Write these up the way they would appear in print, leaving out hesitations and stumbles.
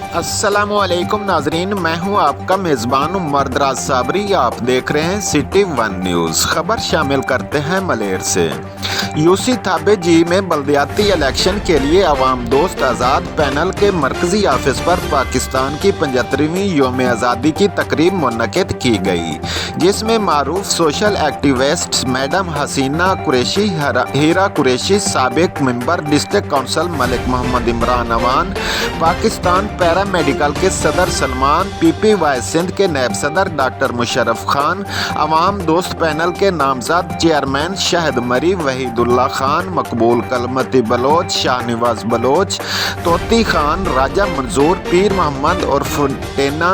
अस्सलामुअलैकुम नाजरीन, मैं हूं आपका मेज़बान मर्दराज साबरी। आप देख रहे हैं सिटी वन न्यूज़। खबर शामिल करते हैं मलेर से। यूसी थाबे जी में बल्दियाती इलेक्शन के लिए अवाम दोस्त आज़ाद पैनल के मरकजी ऑफिस पर पाकिस्तान की 75वीं योम आज़ादी की तकरीब मुनक़िद की गई, जिसमें मारूफ social activist madam Hasina Qureshi, Heera Qureshi, साबिक member district council Malik Muhammad Imran Awan, Pakistan paramedical के सदर सलमान, PPY सिंध के नायब सदर डॉक्टर मुशर्रफ खान, अवाम दोस्त पैनल के नामजद चेयरमैन शहद मरी, वहीदुल्ला खान, मकबूल कलमती बलोच, शाहनवाज बलोच, तोती खान, राजा मंजूर, पीर मोहम्मद उर्फ टेना,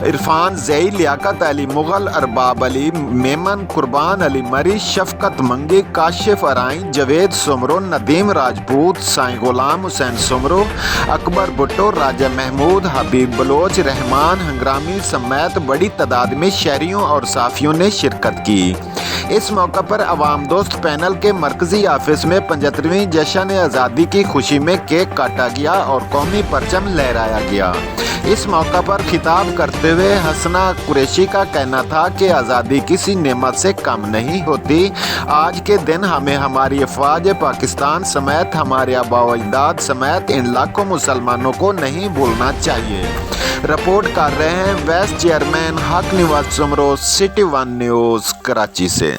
इरफान जई, लियाकत अली मुगल, अरबाब अली मेमन, कुर्बान अली मरी, शफकत मंगी, काशिफ अराई, जवेद सुमरो, नदीम राजपूत, साईं गुलाम हुसैन सुमरो, अकबर भुट्टो, राजा महमूद, हबीब बलोच, रहमान हंग्रामी समेत बड़ी तादाद में शहरियों और साफियों ने शिरकत की। इस मौका पर अवाम दोस्त पैनल के मरकजी ऑफिस में 75वीं जश्न आज़ादी की खुशी में केक काटा गया और कौमी परचम लहराया गया। इस मौका पर खिताब करते हुए हसना कुरैशी का कहना था कि आज़ादी किसी नेमत से कम नहीं होती। आज के दिन हमें हमारी अफवाज पाकिस्तान समेत हमारे आबा व अजदाद समेत इन लाखों मुसलमानों को नहीं भूलना चाहिए। रिपोर्ट कर रहे हैं vice chairman Haq Nawaz Soomro, City One News Karachi से।